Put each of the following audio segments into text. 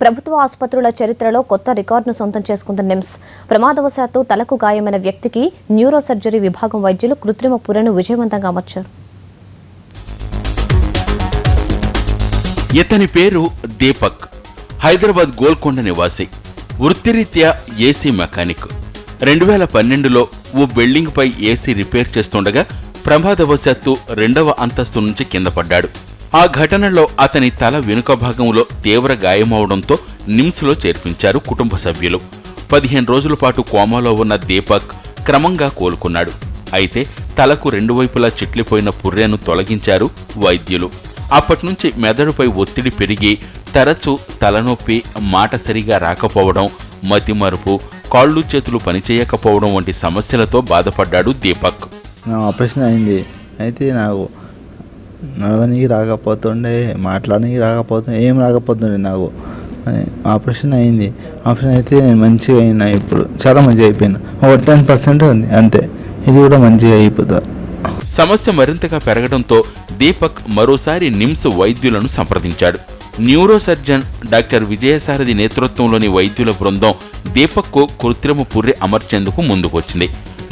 ప్రభుత్వ ఆసుపత్రుల చరిత్రలో కొత్త రికార్డును సొంతం చేసుకున్న నిమ్స్ ప్రమాదవశాత్తు తలకు గాయమైన వ్యక్తికి న్యూరో సర్జరీ విభాగం వైద్యులు కృత్రిమ పుర్రెను విజయవంతంగా అమర్చారు. ఇతని పేరు దీపక్. హైదరాబాద్ గోల్కొండ నివాసి. వృత్తిరీత్యా ఏసీ మెకానిక్. 2012లో ఓ బిల్డింగ్ పై ఏసీ రిపేర్ చేస్తుండగా ప్రమాదవశాత్తు 2వ అంతస్తు నుంచి కింద పడ్డాడు. ఆ ఘటనలో అతని తల వెనుక భాగంలో తీవ్ర గాయమవడంతో నిమ్స్లో చేర్పించారు కుటుంబ సభ్యులు. 15 రోజుల పాటు కోమాలో ఉన్న దీపక్ క్రమంగా కోలుకున్నాడు. అయితే తలకు 2 వైపులా చిట్లిపోయిన పుర్రెను తొలగించారు వైద్యులు. అప్పట్నుంచి మెదడుపై ఒత్తిడి పెరిగి తరచూ తలనొప్పి, మాట సరిగా రాకపోవడం, మతిమరుపు, కాళ్ళు చేతులు పనిచేయకపోవడం వంటి సమస్యలతో బాధపడ్డాడు దీపక్. నా ఆపరేషన్ అయింది. అయితే నాకు నడవనికి రాకపోతుండే, మాట్లాడడానికి రాకపోతుండే, ఏం రాకపోతుండే నాకు. ఆపరేషన్ అయింది. ఆపరేషన్ అయితే నేను మంచిగా అయినా, ఇప్పుడు చాలా మంచిగా అయిపోయినా. ఒక 10% ఉంది అంతే. ఇది కూడా మంచిగా అయిపోతుంది. సమస్య మరింతగా పెరగడంతో దీపక్ మరోసారి నిమ్స్ వైద్యులను సంప్రదించాడు. న్యూరో సర్జన్ డాక్టర్ విజయసారథి నేతృత్వంలోని వైద్యుల బృందం దీపక్కు కృత్రిమ పుర్రె అమర్చేందుకు ముందుకొచ్చింది.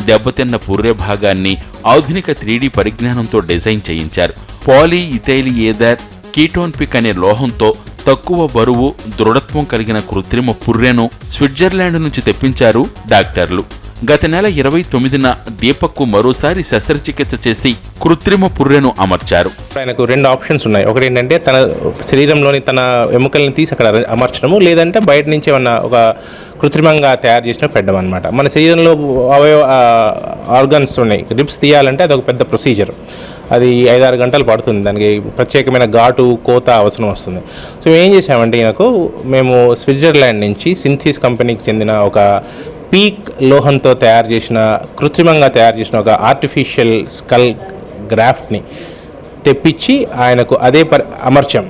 దెబ్బతిన్న పుర్రె భాగాన్ని ఆధునిక 3D పరిజ్ఞానంతో డిజైన్ చేయించారు. పాలీ ఇథైల్ ఈథర్ కీటోన్పిక్ అనే లోహంతో తక్కువ బరువు, దృఢత్వం కలిగిన కృత్రిమ పుర్రెను స్విట్జర్లాండ్ నుంచి తెప్పించారు డాక్టర్లు. గత నెల 29న దీపక్కు మరోసారి శస్త్రచికిత్స చేసి కృత్రిమ పుర్రెను అమర్చారు. ఆయనకు 2 ఆప్షన్స్ ఉన్నాయి. ఒకటి ఏంటంటే తన శరీరంలోని తన ఎముకల్ని తీసి అక్కడ అమర్చడము, లేదంటే బయట నుంచి ఏమన్నా ఒక కృత్రిమంగా తయారు చేసిన పెట్టడం అనమాట. మన శరీరంలో ఆర్గన్స్ ఉన్నాయి. రిబ్స్ తీయాలంటే అది ఒక పెద్ద ప్రొసీజర్. అది 5-6 గంటలు పడుతుంది. దానికి ప్రత్యేకమైన ఘాటు, కోత అవసరం వస్తుంది. సో ఏం చేసామంటే మేము స్విట్జర్లాండ్ నుంచి సింథీస్ కంపెనీకి చెందిన ఒక పీక్ లోహంతో తయారు చేసిన, కృత్రిమంగా తయారు చేసిన ఒక ఆర్టిఫిషియల్ స్కల్ గ్రాఫ్ట్ని తెప్పించి ఆయనకు అదే అమర్చాం.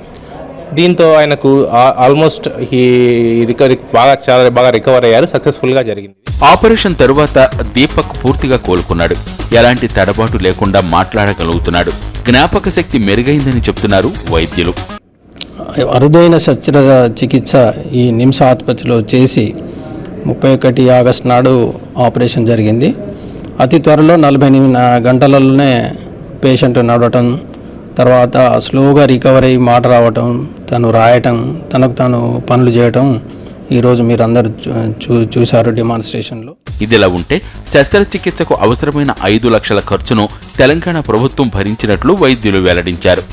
దీంతో ఆయనకు ఆల్మోస్ట్ చాలా బాగా రికవర్ అయ్యారు. సక్సెస్ఫుల్గా జరిగింది. ఆపరేషన్ తరువాత దీపక్ పూర్తిగా కోలుకున్నాడు. ఎలాంటి తడబాటు లేకుండా మాట్లాడగలుగుతున్నాడు. జ్ఞాపక శక్తి మెరుగైందని చెప్తున్నారు వైద్యులు. అరుదైన శస్త్రచికిత్స ఈ నిమ్స్ ఆసుపత్రిలో చేసి 31 ఆగస్టు నాడు ఆపరేషన్ జరిగింది. అతి త్వరలో 48 గంటలలోనే పేషెంట్ నడవటం, తర్వాత స్లోగా రికవర్ అయ్యి మాట రావటం, తను రాయటం, తనకు తాను పనులు చేయటం ఈరోజు మీరందరూ చూశారు డెమాన్స్ట్రేషన్లో. ఇదిలా ఉంటే శస్త్రచికిత్సకు అవసరమైన 5 లక్షల ఖర్చును తెలంగాణ ప్రభుత్వం భరించినట్లు వైద్యులు వెల్లడించారు.